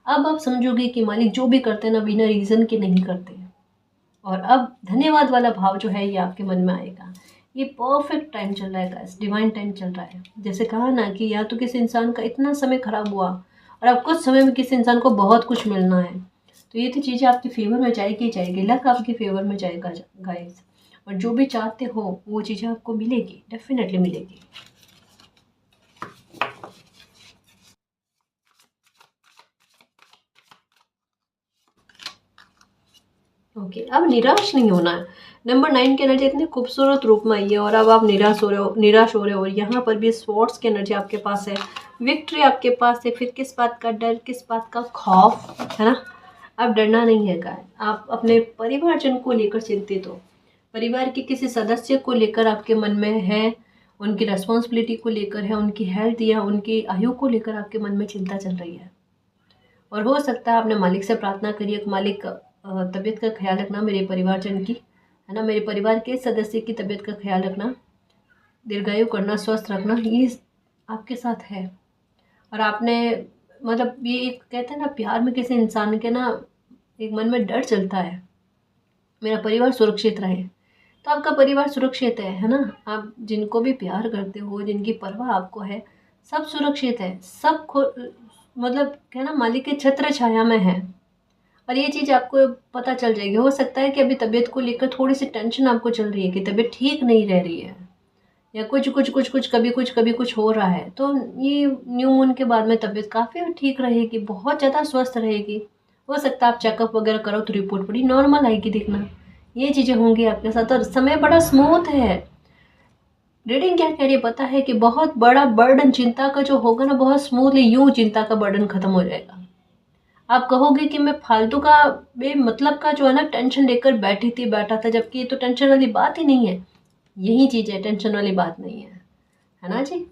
अब आप समझोगे कि मालिक जो भी करते हैं ना, बिना रीज़न के नहीं करते, और अब धन्यवाद वाला भाव जो है ये आपके मन में आएगा। ये परफेक्ट टाइम चल रहा है गाइस, डिवाइन टाइम चल रहा है। जैसे कहा ना कि या तो किसी इंसान का इतना समय खराब हुआ और अब कुछ समय में किसी इंसान को बहुत कुछ मिलना है, तो ये तो चीज़ें आपके फेवर में जाएगी ही जाएगी, लक आपके फेवर में जाएगा गाइस। और जो भी चाहते हो वो चीज़ें आपको मिलेगी, डेफिनेटली मिलेगी। ओके, अब निराश नहीं होना है। नंबर 9 की एनर्जी इतने खूबसूरत रूप में आई है और अब आप निराश हो रहे हो, और यहाँ पर भी स्वॉर्ड्स की एनर्जी आपके पास है, विक्ट्री आपके पास है। फिर किस बात का डर, किस बात का खौफ, है ना। अब डरना नहीं है गाय, आप अपने परिवारजन को लेकर चिंतित हो, परिवार के किसी सदस्य को लेकर आपके मन में है, उनकी रेस्पॉन्सिबिलिटी को लेकर है, उनकी हेल्थ या उनकी आयु को लेकर आपके मन में चिंता चल रही है। और हो सकता है आपने मालिक से प्रार्थना करी है, मालिक तबीयत का ख्याल रखना मेरे परिवारजन की, है ना, मेरे परिवार के सदस्य की तबीयत का ख्याल रखना, दीर्घायु करना, स्वस्थ रखना, ये आपके साथ है। और आपने मतलब ये एक कहते हैं ना, प्यार में किसी इंसान के ना एक मन में डर चलता है, मेरा परिवार सुरक्षित रहे। तो आपका परिवार सुरक्षित है ना। आप जिनको भी प्यार करते हो, जिनकी परवाह आपको है, सब सुरक्षित है, सब मतलब क्या ना, मालिक के छत्र छाया में है। और ये चीज़ आपको पता चल जाएगी। हो सकता है कि अभी तबीयत को लेकर थोड़ी सी टेंशन आपको चल रही है कि तबीयत ठीक नहीं रह रही है, या कुछ कभी कुछ हो रहा है। तो ये न्यू मून के बाद में तबीयत काफ़ी ठीक रहेगी, बहुत ज़्यादा स्वस्थ रहेगी। हो सकता है आप चेकअप वगैरह करो तो रिपोर्ट बड़ी नॉर्मल आएगी दिखना। ये चीज़ें होंगी आपके साथ और समय बड़ा स्मूथ है। रीडिंग क्या कह रही है पता है कि बहुत बड़ा बर्डन चिंता का जो होगा ना, बहुत स्मूथली यूं चिंता का बर्डन खत्म हो जाएगा। आप कहोगे कि मैं फालतू का बेमतलब का जो है ना टेंशन लेकर बैठा था, जबकि ये तो टेंशन वाली बात ही नहीं है। यही चीज़ है, टेंशन वाली बात नहीं है ना जी।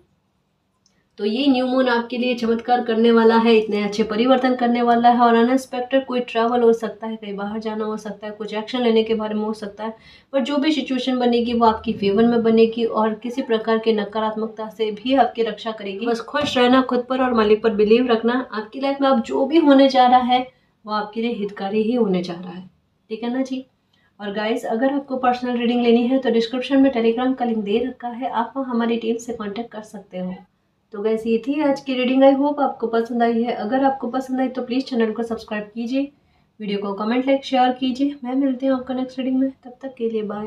तो ये न्यू मून आपके लिए चमत्कार करने वाला है, इतने अच्छे परिवर्तन करने वाला है। और अनएक्सपेक्टेड कोई ट्रैवल हो सकता है, कहीं बाहर जाना हो सकता है, कुछ एक्शन लेने के बारे में हो सकता है। पर जो भी सिचुएशन बनेगी वो आपकी फेवर में बनेगी और किसी प्रकार की नकारात्मकता से भी आपकी रक्षा करेगी। बस खुश रहना, खुद पर और मालिक पर बिलीव रखना। आपकी लाइफ में अब जो भी होने जा रहा है वो आपके लिए हितकारी ही होने जा रहा है, ठीक है ना जी। और गाइस, अगर आपको पर्सनल रीडिंग लेनी है तो डिस्क्रिप्शन में टेलीग्राम का लिंक दे रखा है, आप वहाँ हमारी टीम से कांटेक्ट कर सकते हो। तो गैस, ये थी आज की रीडिंग। आई होप आपको पसंद आई है। अगर आपको पसंद आई तो प्लीज़ चैनल को सब्सक्राइब कीजिए, वीडियो को कमेंट, लाइक, शेयर कीजिए। मैं मिलती हूँ आपको नेक्स्ट रीडिंग में, तब तक के लिए बाय।